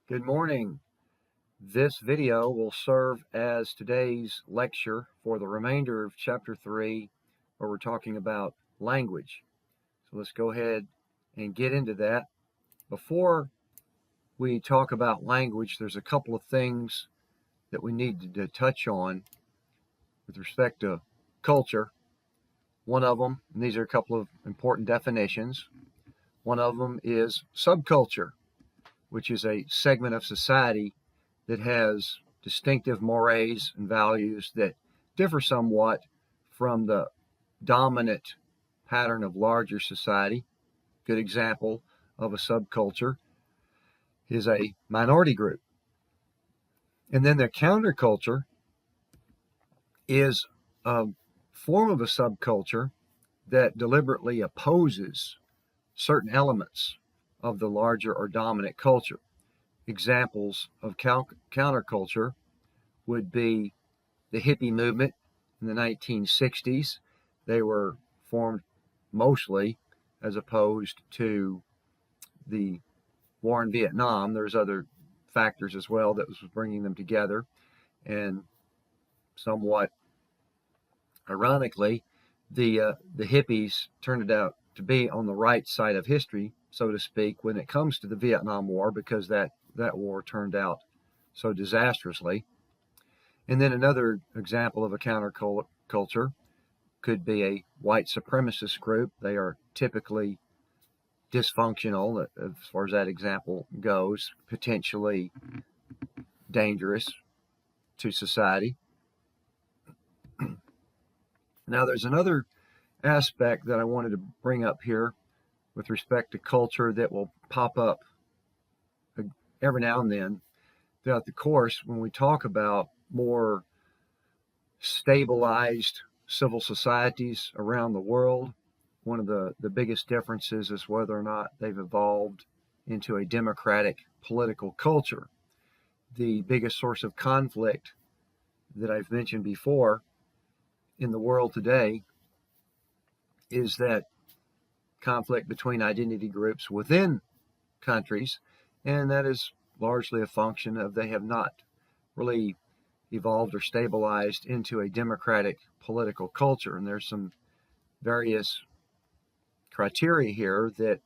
Good morning. This video will serve as today's lecture for the remainder of Chapter 3, where we're talking about language. So let's go ahead and get into that. Before we talk about language, there's a couple of things that we need to touch on with respect to culture. One of them, and these are a couple of important definitions, one of them is subculture, which is a segment of society that has distinctive mores and values that differ somewhat from the dominant pattern of larger society. Good example of a subculture is a minority group. And then the counterculture is a form of a subculture that deliberately opposes certain elements of the larger or dominant culture. Examples of counterculture would be the hippie movement in the 1960s. They were formed mostly as opposed to the war in Vietnam. There's other factors as well that was bringing them together, and somewhat ironically, the hippies turned out to be on the right side of history, so to speak, when it comes to the Vietnam War, because that war turned out so disastrously. And then another example of a counterculture could be a white supremacist group. They are typically dysfunctional as far as that example goes, potentially dangerous to society. Now, there's another aspect that I wanted to bring up here with respect to culture that will pop up every now and then throughout the course when we talk about more stabilized civil societies around the world. One of the biggest differences is whether or not they've evolved into a democratic political culture. The biggest source of conflict that I've mentioned before in the world today is that conflict between identity groups within countries, and that is largely a function of they have not really evolved or stabilized into a democratic political culture. And there's some various criteria here that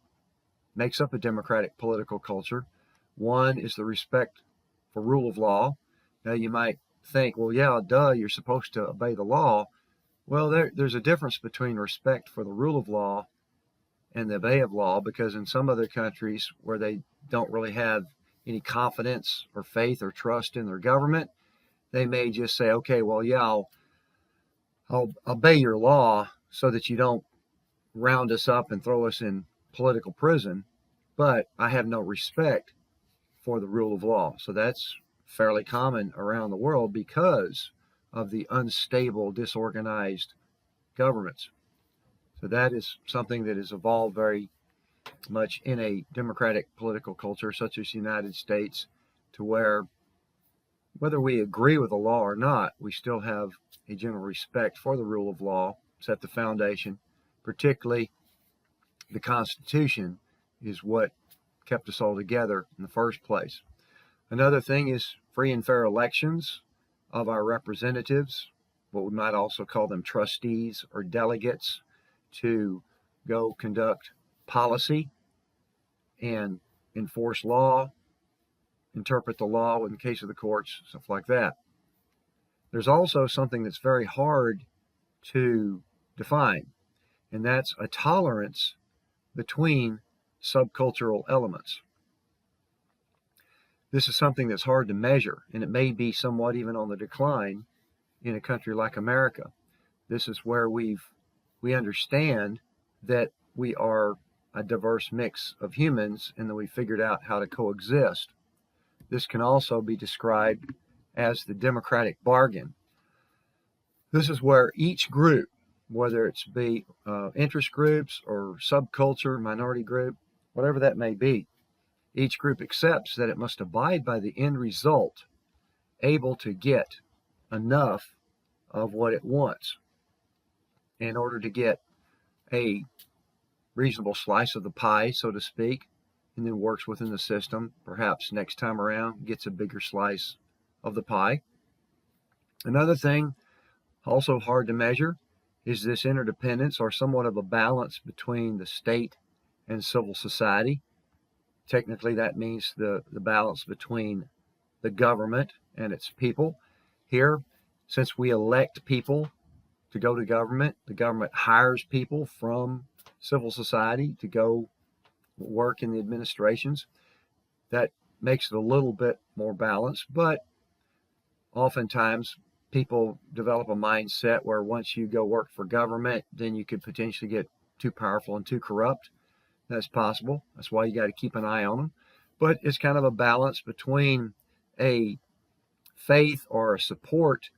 makes up a democratic political culture. One is the respect for rule of law. Now you might think, well, yeah, duh, you're supposed to obey the law. Well, there's a difference between respect for the rule of law and the obey of law, because in some other countries where they don't really have any confidence or faith or trust in their government, they may just say, okay, well, yeah, I'll obey your law so that you don't round us up and throw us in political prison, but I have no respect for the rule of law. So that's fairly common around the world because of the unstable, disorganized governments. So that is something that has evolved very much in a democratic political culture such as the United States, to where whether we agree with the law or not, we still have a general respect for the rule of law. Set the foundation, particularly the Constitution, is what kept us all together in the first place. Another thing is free and fair elections of our representatives, what we might also call them trustees or delegates, to go conduct policy and enforce law, interpret the law in the case of the courts, stuff like that. There's also something that's very hard to define, and that's a tolerance between subcultural elements. This is something that's hard to measure, and it may be somewhat even on the decline in a country like America. This is where we understand that we are a diverse mix of humans and that we figured out how to coexist. This can also be described as the democratic bargain. This is where each group, whether it's be interest groups or subculture, minority group, whatever that may be, each group accepts that it must abide by the end result, able to get enough of what it wants in order to get a reasonable slice of the pie, so to speak, and then works within the system. Perhaps next time around gets a bigger slice of the pie. Another thing, also hard to measure, is this interdependence or somewhat of a balance between the state and civil society. Technically, that means the balance between the government and its people. Here, since we elect people to go to government, the government hires people from civil society to go work in the administrations. That makes it a little bit more balanced, but oftentimes people develop a mindset where once you go work for government, then you could potentially get too powerful and too corrupt. That's possible. That's why you got to keep an eye on them. But it's kind of a balance between a faith or a support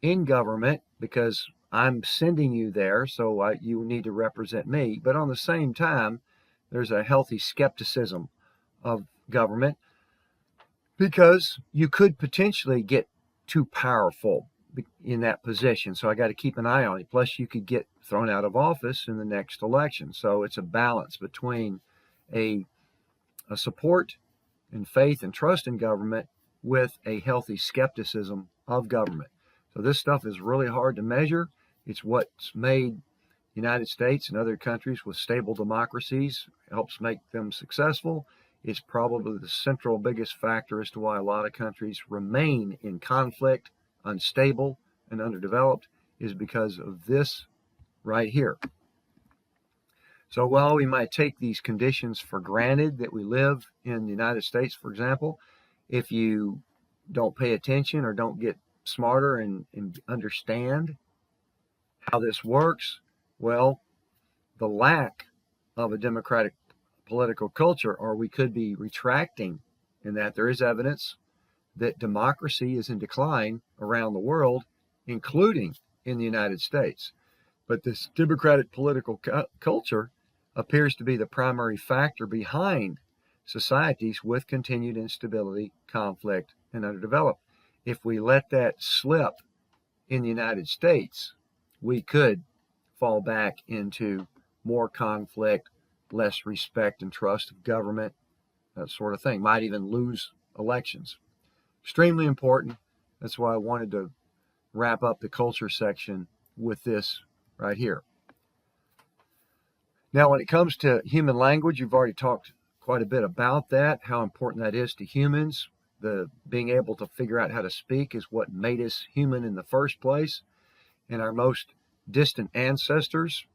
in government, because I'm sending you there, so you need to represent me. But on the same time, there's a healthy skepticism of government, because you could potentially get too powerful in that position. So I got to keep an eye on it. Plus, you could get thrown out of office in the next election. So it's a balance between a support and faith and trust in government with a healthy skepticism of government. So this stuff is really hard to measure. It's what's made the United States and other countries with stable democracies, helps make them successful. It's probably the central biggest factor as to why a lot of countries remain in conflict, unstable, and underdeveloped, is because of this right here. So while we might take these conditions for granted that we live in the United States, for example, if you don't pay attention or don't get smarter and understand how this works, well, the lack of a democratic political culture, or we could be retracting in that there is evidence that democracy is in decline around the world, including in the United States. But this democratic political culture appears to be the primary factor behind societies with continued instability, conflict, and underdeveloped. If we let that slip in the United States, we could fall back into more conflict, less respect and trust of government, that sort of thing. Might even lose elections. Extremely important. That's why I wanted to wrap up the culture section with this right here. Now, when it comes to human language, you've already talked quite a bit about that, how important that is to humans. The being able to figure out how to speak is what made us human in the first place. And our most distant ancestors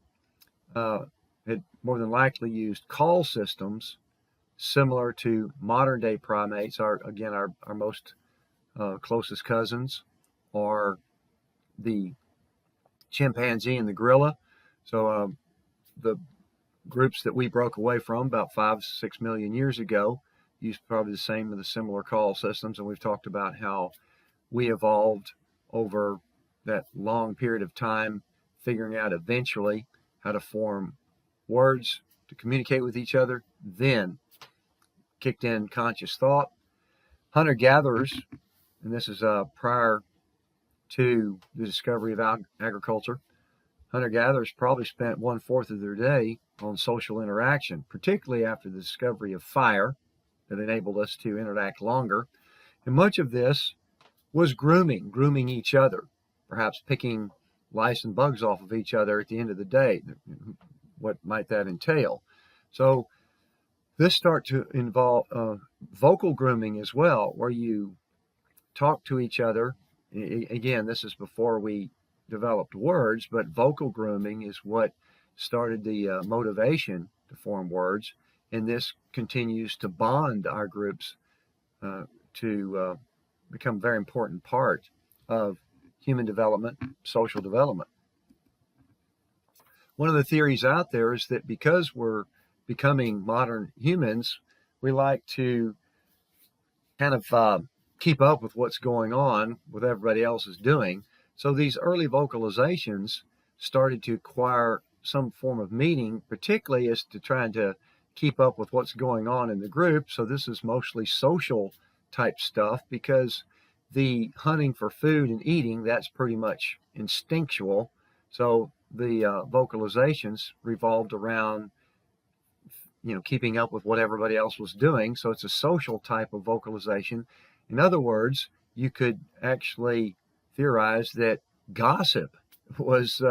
had more than likely used call systems similar to modern day primates. Our most closest cousins are the chimpanzee and the gorilla. So the groups that we broke away from about 5-6 million years ago used probably the same and the similar call systems. And we've talked about how we evolved over that long period of time, figuring out eventually how to form words to communicate with each other, then kicked in conscious thought. Hunter-gatherers, and this is prior to the discovery of agriculture, hunter-gatherers probably spent 1/4 of their day on social interaction, particularly after the discovery of fire that enabled us to interact longer. And much of this was grooming each other, perhaps picking lice and bugs off of each other at the end of the day. What might that entail? So this starts to involve vocal grooming as well, where you talk to each other. Again, this is before we developed words, but vocal grooming is what started the motivation to form words, and this continues to bond our groups to become a very important part of human development, social development. One of the theories out there is that because we're becoming modern humans, we like to kind of keep up with what's going on with everybody else is doing. So these early vocalizations started to acquire some form of meaning, particularly as to trying to keep up with what's going on in the group. So this is mostly social type stuff, because the hunting for food and eating, that's pretty much instinctual. So the vocalizations revolved around keeping up with what everybody else was doing. So it's a social type of vocalization. In other words, you could actually theorize that gossip was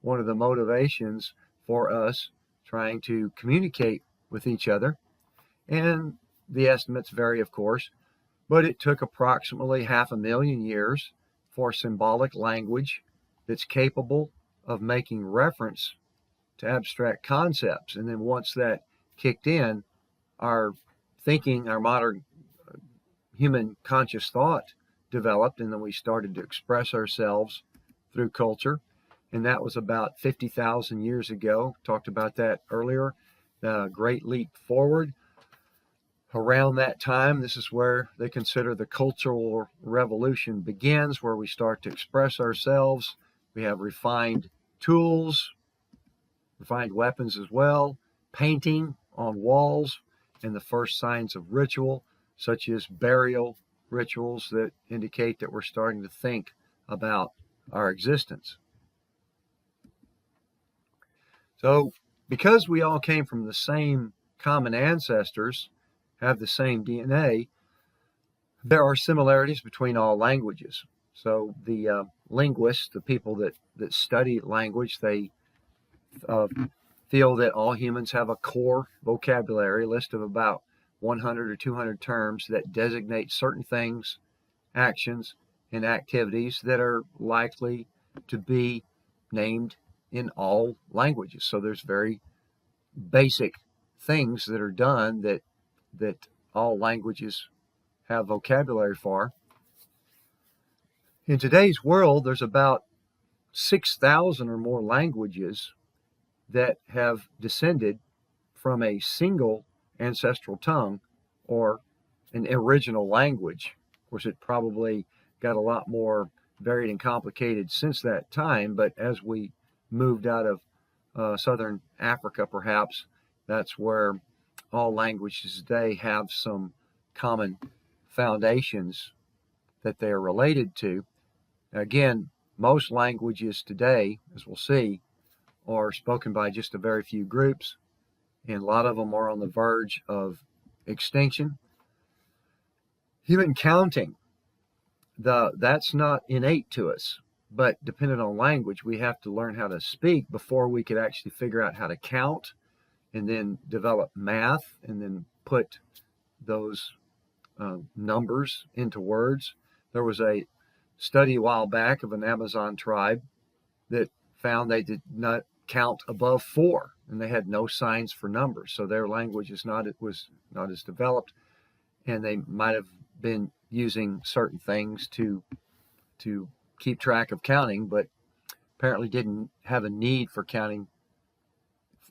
one of the motivations for us trying to communicate with each other. And the estimates vary, of course, but it took approximately 500,000 years for symbolic language that's capable of making reference to abstract concepts. And then once that kicked in, our thinking, our modern human conscious thought developed, and then we started to express ourselves through culture. And that was about 50,000 years ago. Talked about that earlier. The Great Leap Forward. Around that time, this is where they consider the Cultural Revolution begins, where we start to express ourselves. We have refined tools, refined weapons as well, painting on walls, and the first signs of ritual, such as burial rituals that indicate that we're starting to think about our existence. So, because we all came from the same common ancestors, have the same DNA, there are similarities between all languages. So the linguists, the people that study language, they feel that all humans have a core vocabulary list of about 100 or 200 terms that designate certain things, actions, and activities that are likely to be named in all languages. So there's very basic things that are done that all languages have vocabulary for. In today's world, there's about 6,000 or more languages that have descended from a single ancestral tongue or an original language. Of course, it probably got a lot more varied and complicated since that time, but as we moved out of southern Africa, perhaps, that's where all languages today have some common foundations that they are related to. Again, most languages today, as we'll see, are spoken by just a very few groups, and a lot of them are on the verge of extinction. Human counting, that's not innate to us, but depending on language, we have to learn how to speak before we could actually figure out how to count, and then develop math, and then put those numbers into words. There was a study a while back of an Amazon tribe that found they did not count above 4, and they had no signs for numbers. So their language was not as developed, and they might have been using certain things to keep track of counting, but apparently didn't have a need for counting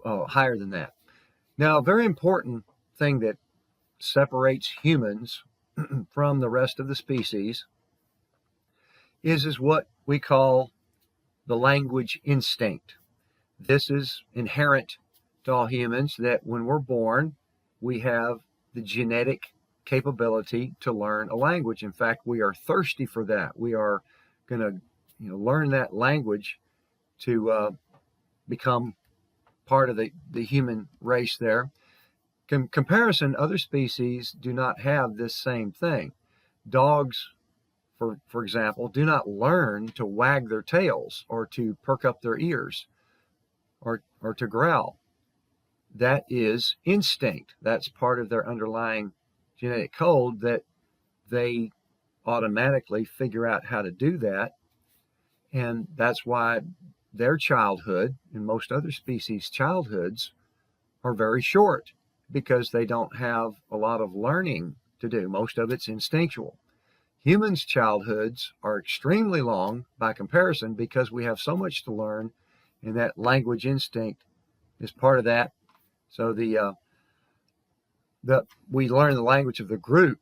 higher than that. Now, a very important thing that separates humans from the rest of the species is what we call the language instinct. This is inherent to all humans, that when we're born, we have the genetic capability to learn a language. In fact, we are thirsty for that. We are going to learn that language to become part of the human race there. Comparison, other species do not have this same thing. Dogs, for example, do not learn to wag their tails or to perk up their ears or to growl. That is instinct. That's part of their underlying genetic code, that they automatically figure out how to do that. And that's why their childhood, and most other species' childhoods, are very short, because they don't have a lot of learning to do. Most of it's instinctual. Humans' childhoods are extremely long by comparison, because we have so much to learn, and that language instinct is part of that. So we learn the language of the group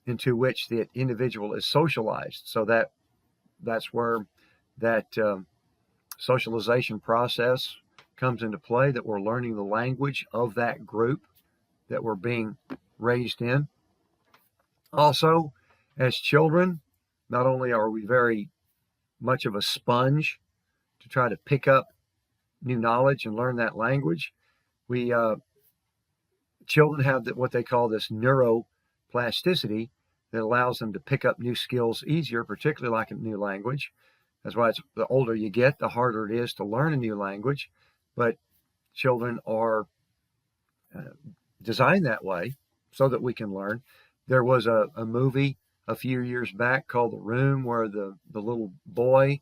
into which the individual is socialized. So that's where that socialization process comes into play, that we're learning the language of that group that we're being raised in. Also, as children, not only are we very much of a sponge to try to pick up new knowledge and learn that language, we children have what they call this neuroplasticity that allows them to pick up new skills easier, particularly like a new language. That's why the older you get, the harder it is to learn a new language. But children are designed that way so that we can learn. There was a movie a few years back called The Room, where the little boy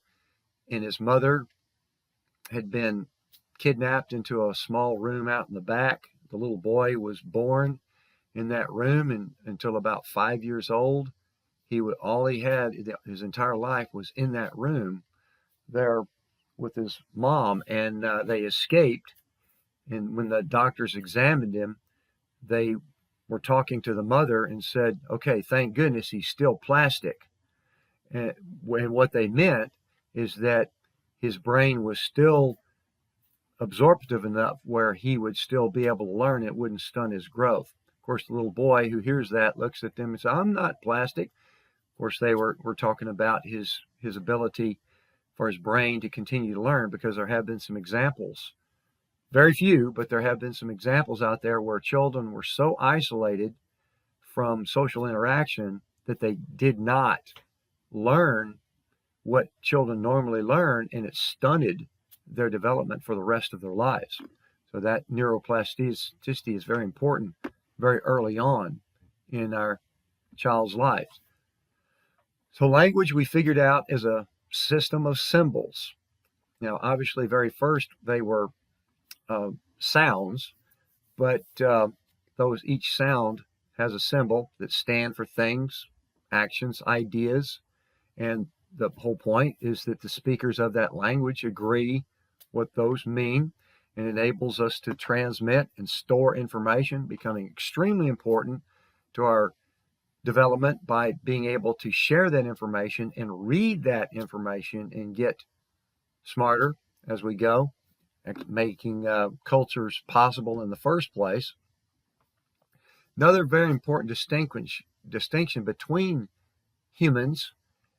and his mother had been kidnapped into a small room out in the back. The little boy was born in that room, and until about 5 years old, all he had his entire life was in that room there with his mom, and they escaped. And when the doctors examined him, they were talking to the mother and said, okay, thank goodness he's still plastic. And what they meant is that his brain was still absorptive enough where he would still be able to learn. It wouldn't stunt his growth. Of course, the little boy who hears that looks at them and says, I'm not plastic. Of course, they were talking about his ability for his brain to continue to learn, because there have been some examples, very few, but there have been some examples out there where children were so isolated from social interaction that they did not learn what children normally learn, and it stunted their development for the rest of their lives. So that neuroplasticity is very important very early on in our child's life. So language we figured out is a system of symbols. Now, obviously, very first they were sounds, but each sound has a symbol that stand for things, actions, ideas, and the whole point is that the speakers of that language agree what those mean, and enables us to transmit and store information, becoming extremely important to our development by being able to share that information and read that information and get smarter as we go, making cultures possible in the first place. Another very important distinction between humans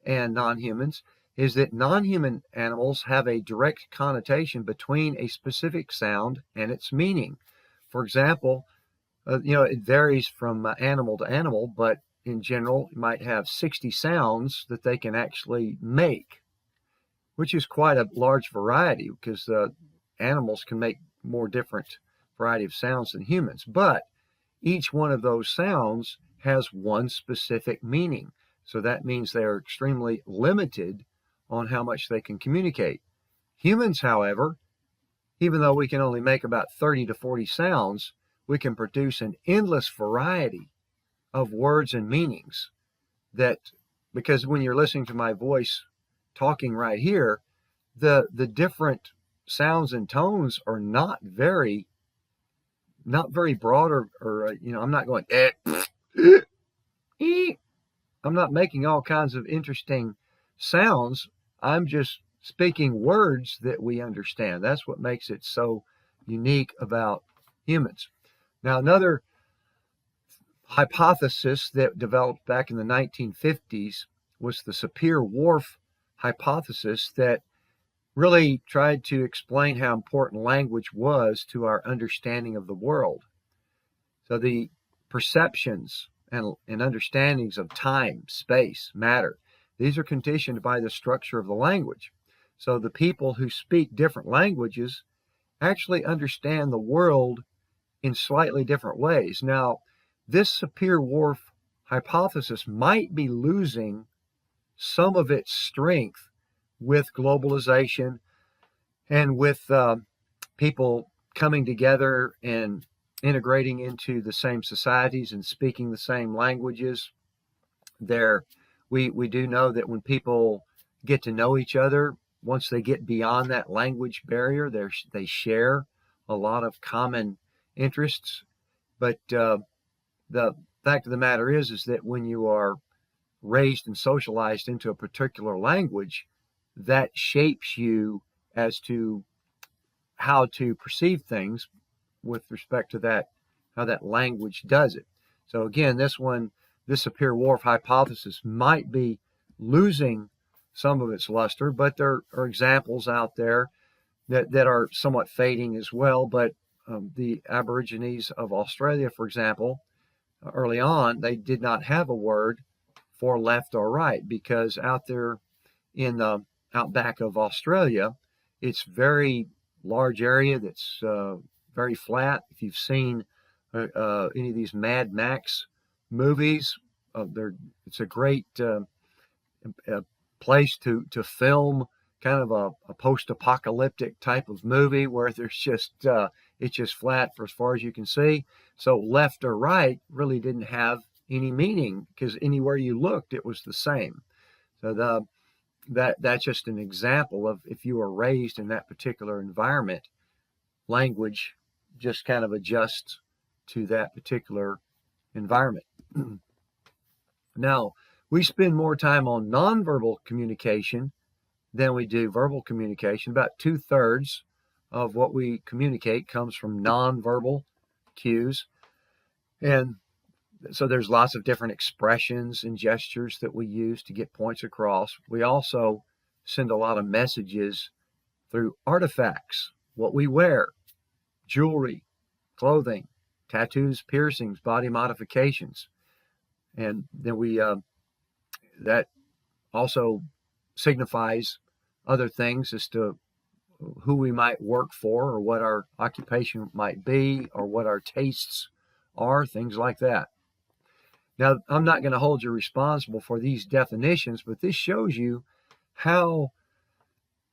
and non-humans is that non-human animals have a direct connotation between a specific sound and its meaning. For example, it varies from animal to animal, but in general, you might have 60 sounds that they can actually make, which is quite a large variety, because animals can make more different variety of sounds than humans. But each one of those sounds has one specific meaning. So that means they are extremely limited on how much they can communicate. Humans, however, even though we can only make about 30 to 40 sounds, we can produce an endless variety of words and meanings. Because when you're listening to my voice talking right here, the different sounds and tones are not very broad, or I'm not going I'm not making all kinds of interesting sounds. I'm just speaking words that we understand. That's what makes it so unique about humans. Now, another hypothesis that developed back in the 1950s was the Sapir-Whorf hypothesis, that really tried to explain how important language was to our understanding of the world. So the perceptions and understandings of time, space, matter, these are conditioned by the structure of the language. So the people who speak different languages actually understand the world in slightly different ways. Now, this Sapir-Whorf hypothesis might be losing some of its strength with globalization and with people coming together and integrating into the same societies and speaking the same languages. We do know that when people get to know each other, once they get beyond that language barrier, they share a lot of common interests. But the fact of the matter is that when you are raised and socialized into a particular language, that shapes you as to how to perceive things with respect to that, how that language does it. So again, this Sapir-Whorf hypothesis might be losing some of its luster, but there are examples out there that are somewhat fading as well. But the Aborigines of Australia, for example, early on, they did not have a word for left or right, because out there in the outback of Australia, it's very large area that's very flat. If you've seen any of these Mad Max movies, it's a great place to film kind of a post-apocalyptic type of movie where there's just it's just flat for as far as you can see. So left or right really didn't have any meaning, because anywhere you looked, it was the same. So that's just an example of, if you were raised in that particular environment, language just kind of adjusts to that particular environment. Now, we spend more time on nonverbal communication than we do verbal communication. About 2/3 of what we communicate comes from nonverbal cues. And so there's lots of different expressions and gestures that we use to get points across. We also send a lot of messages through artifacts, what we wear, jewelry, clothing, tattoos, piercings, body modifications. And then that also signifies other things as to who we might work for, or what our occupation might be, or what our tastes are, things like that. Now, I'm not going to hold you responsible for these definitions, but this shows you how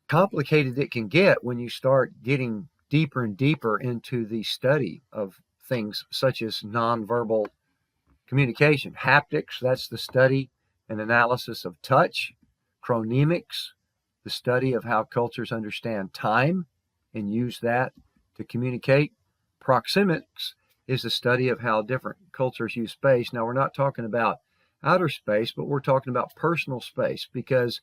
complicated it can get when you start getting deeper and deeper into the study of things such as nonverbal communication. Haptics, that's the study and analysis of touch. Chronemics, the study of how cultures understand time and use that to communicate. Proxemics is the study of how different cultures use space. Now, we're not talking about outer space, but we're talking about personal space, because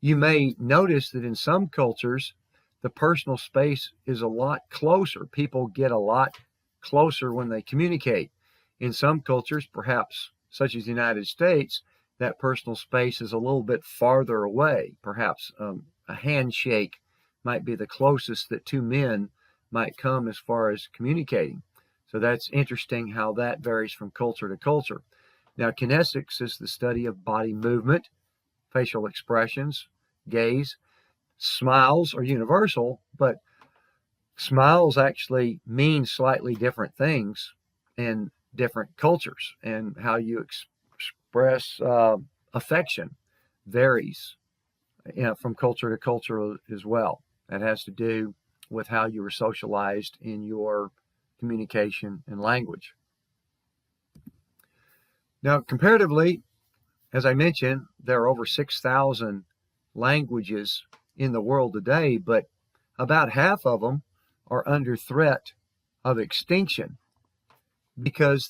you may notice that in some cultures, the personal space is a lot closer. People get a lot closer when they communicate. In some cultures, perhaps such as the United States, that personal space is a little bit farther away. Perhaps a handshake might be the closest that two men might come as far as communicating. So that's interesting how that varies from culture to culture. Now, kinesics is the study of body movement, facial expressions, gaze. Smiles are universal, but smiles actually mean slightly different things in different cultures, and how you express affection varies from culture to culture as well. That has to do with how you were socialized in your communication and language. Now, comparatively, as I mentioned, there are over 6,000 languages in the world today, but about half of them are under threat of extinction, because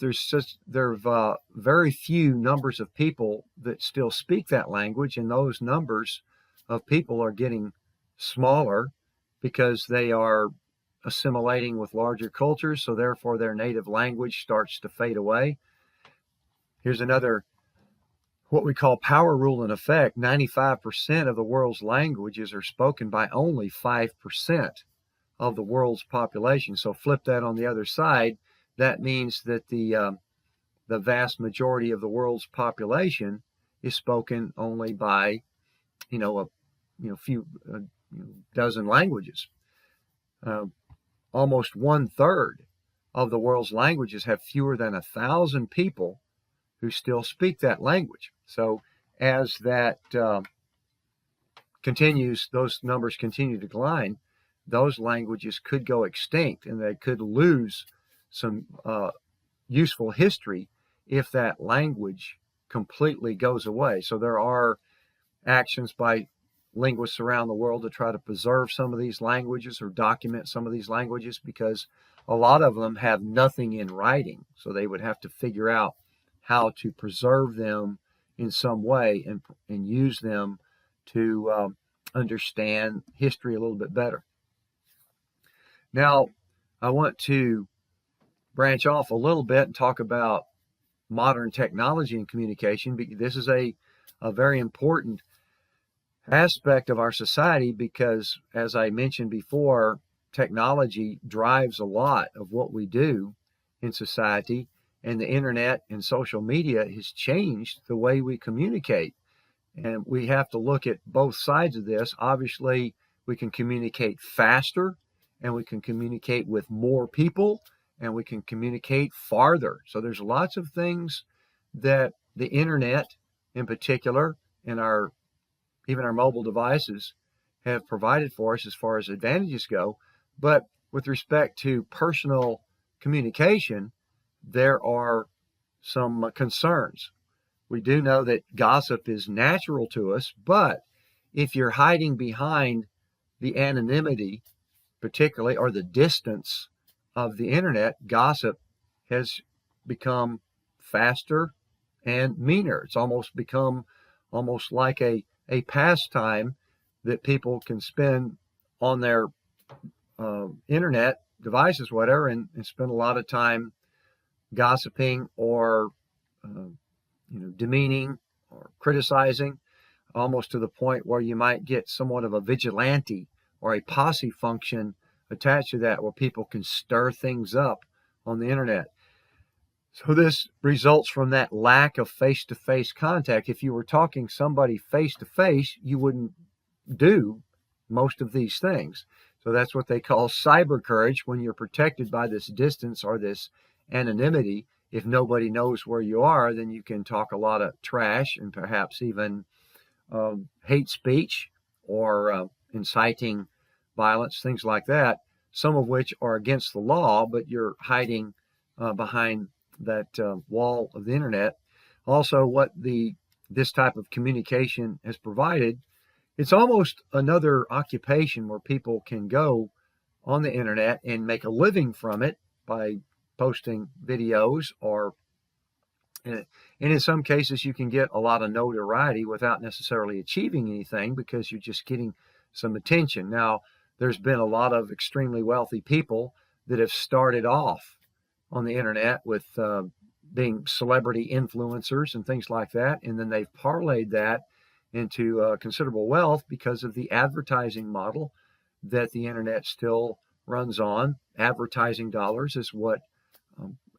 there are very few numbers of people that still speak that language, and those numbers of people are getting smaller because they are assimilating with larger cultures, so therefore their native language starts to fade away. Here's another, what we call power rule in effect. 95% of the world's languages are spoken by only 5% of the world's population. So flip that on the other side. That means that the vast majority of the world's population is spoken only by, a few dozen languages. Almost 1/3 of the world's languages have fewer than 1,000 people who still speak that language. So as that continues, those numbers continue to decline, those languages could go extinct, and they could lose some useful history if that language completely goes away. So there are actions by linguists around the world to try to preserve some of these languages, or document some of these languages, because a lot of them have nothing in writing. So they would have to figure out how to preserve them in some way, and use them to understand history a little bit better. Now, I want to branch off a little bit and talk about modern technology and communication. This is a very important aspect of our society, because, as I mentioned before, technology drives a lot of what we do in society, and the internet and social media has changed the way we communicate. And we have to look at both sides of this. Obviously, we can communicate faster, and we can communicate with more people, and we can communicate farther. So there's lots of things that the internet in particular, and even our mobile devices, have provided for us as far as advantages go. But with respect to personal communication, there are some concerns. We do know that gossip is natural to us, but if you're hiding behind the anonymity, particularly, or the distance of the internet, gossip has become faster and meaner. It's almost become almost like a pastime that people can spend on their internet devices, whatever, and spend a lot of time gossiping or demeaning or criticizing, almost to the point where you might get somewhat of a vigilante or a posse function attached to that, where people can stir things up on the internet. So this results from that lack of face-to-face contact. If you were talking somebody face-to-face, you wouldn't do most of these things. So that's what they call cyber courage, when you're protected by this distance or this anonymity. If nobody knows where you are, then you can talk a lot of trash and perhaps even hate speech or inciting violence, things like that, some of which are against the law, but you're hiding behind that wall of the internet. Also, what this type of communication has provided, it's almost another occupation where people can go on the internet and make a living from it by posting videos, and in some cases you can get a lot of notoriety without necessarily achieving anything, because you're just getting some attention. Now, there's been a lot of extremely wealthy people that have started off on the internet with being celebrity influencers and things like that, and then they've parlayed that into considerable wealth because of the advertising model that the internet still runs on. Advertising dollars is what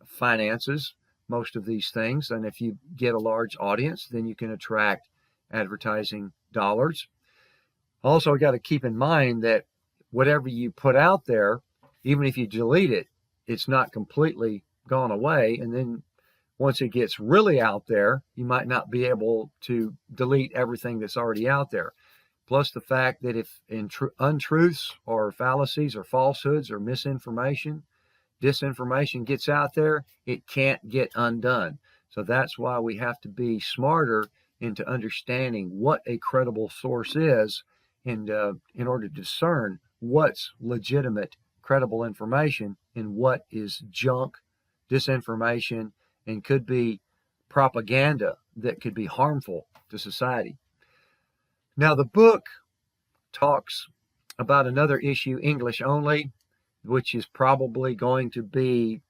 finances most of these things, and if you get a large audience, then you can attract advertising dollars. Also, got to keep in mind that whatever you put out there, even if you delete it, it's not completely gone away. And then once it gets really out there, you might not be able to delete everything that's already out there. Plus the fact that if untruths or fallacies or falsehoods or misinformation, disinformation gets out there, it can't get undone. So that's why we have to be smarter into understanding what a credible source is, and in order to discern what's legitimate, credible information and what is junk, disinformation, and could be propaganda that could be harmful to society. Now, the book talks about another issue, English only, which is probably going to be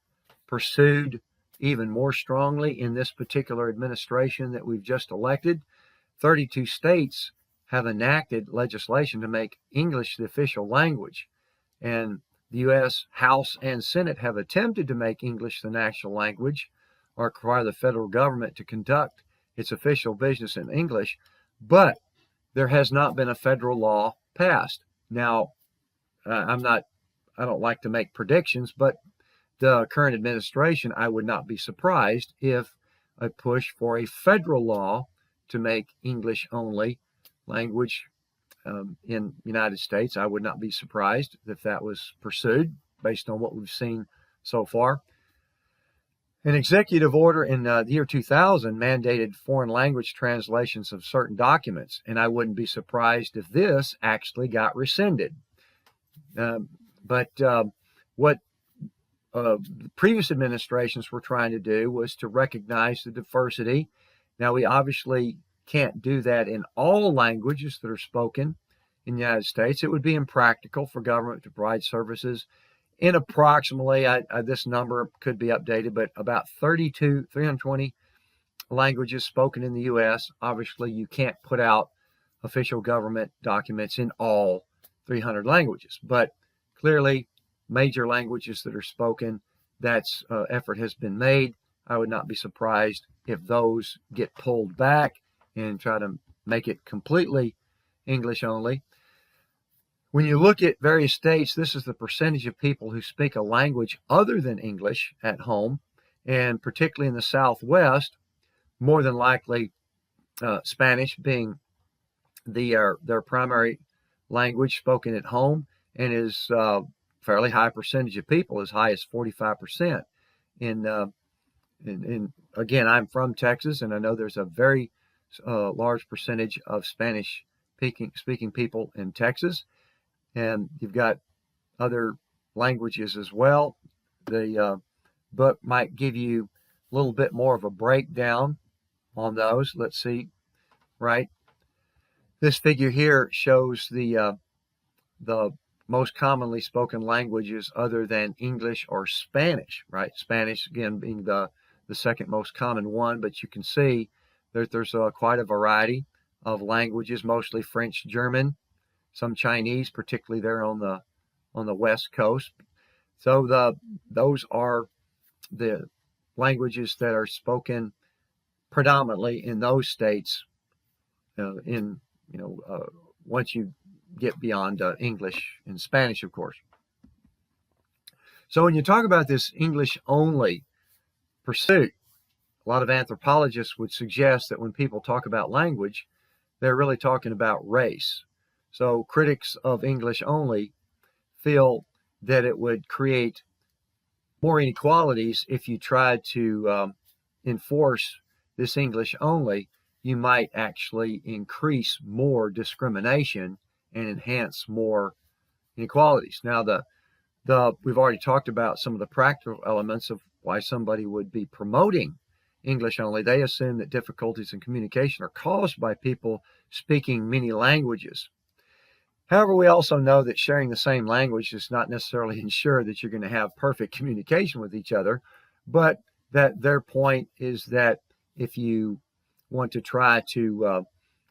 pursued even more strongly in this particular administration that we've just elected. 32 states have enacted legislation to make English the official language, and the U.S. House and Senate have attempted to make English the national language or require the federal government to conduct its official business in English, but there has not been a federal law passed. Now, I don't like to make predictions, but the current administration, I would not be surprised if a push for a federal law to make English only language in the United States, I would not be surprised if that was pursued based on what we've seen so far. An executive order in the year 2000 mandated foreign language translations of certain documents, and I wouldn't be surprised if this actually got rescinded. But what the previous administrations were trying to do was to recognize the diversity. Now, we obviously can't do that in all languages that are spoken in the United States. It would be impractical for government to provide services in approximately, this number could be updated, but about 320 languages spoken in the U.S. Obviously, you can't put out official government documents in all 300 languages, but clearly major languages that are spoken, that's effort has been made. I would not be surprised if those get pulled back and try to make it completely English only. When you look at various states, this is the percentage of people who speak a language other than English at home, and particularly in the Southwest, more than likely Spanish being their primary language spoken at home, and is fairly high percentage of people, as high as 45%. And again, I'm from Texas, and I know there's a very large percentage of Spanish speaking people in Texas, and you've got other languages as well. The book might give you a little bit more of a breakdown on those. Let's see, right? This figure here shows the most commonly spoken languages other than English or Spanish, right? Spanish, again, being the second most common one, but you can see that there's quite a variety of languages, mostly French, German, some Chinese, particularly there on the West Coast. So those are the languages that are spoken predominantly in those states. Once you get beyond English and Spanish, of course. So when you talk about this English-only pursuit, a lot of anthropologists would suggest that when people talk about language, they're really talking about race. So critics of English only feel that it would create more inequalities if you tried to enforce this English only. You might actually increase more discrimination and enhance more inequalities. Now, we've already talked about some of the practical elements of why somebody would be promoting English only. They assume that difficulties in communication are caused by people speaking many languages. However, we also know that sharing the same language does not necessarily ensure that you're going to have perfect communication with each other, but that their point is that if you want to try to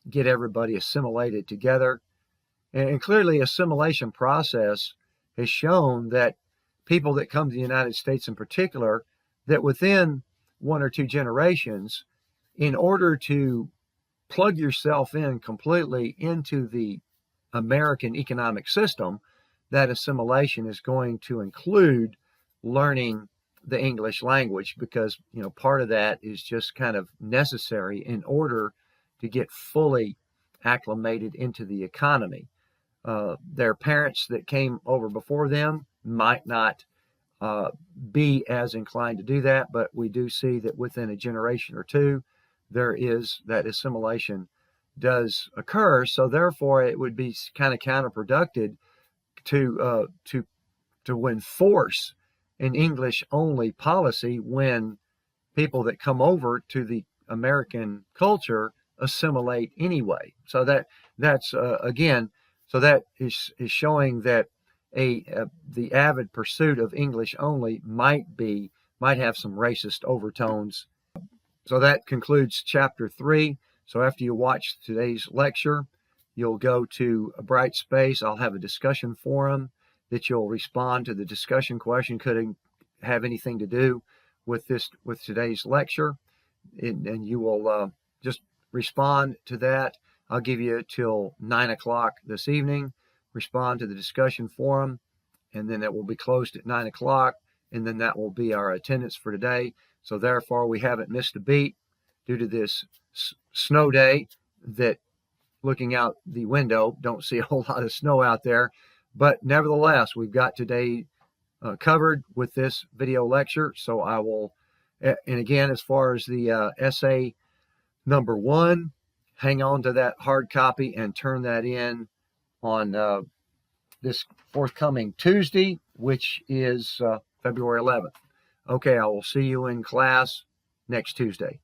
get everybody assimilated together, and clearly assimilation process has shown that people that come to the United States in particular, that within 1 or 2 generations, in order to plug yourself in completely into the American economic system, that assimilation is going to include learning the English language, because part of that is just kind of necessary in order to get fully acclimated into the economy. Their parents that came over before them might not be as inclined to do that, but we do see that within a generation or two, there is that assimilation does occur. So therefore, it would be kind of counterproductive to enforce an English-only policy when people that come over to the American culture assimilate anyway. So that's again. So that is showing that the avid pursuit of English only might have some racist overtones. So that concludes Chapter 3. So after you watch today's lecture, you'll go to a bright space. I'll have a discussion forum that you'll respond to the discussion question. Could have anything to do with today's lecture, and you will just respond to that. I'll give you till 9 o'clock this evening. Respond to the discussion forum, and then it will be closed at 9 o'clock, and then that will be our attendance for today. So therefore, we haven't missed a beat due to this snow day. That, looking out the window, don't see a whole lot of snow out there, but nevertheless, we've got today covered with this video lecture. So I will, and again, as far as the essay number 1, hang on to that hard copy and turn that in on this forthcoming Tuesday, which is February 11th. Okay, I will see you in class next Tuesday.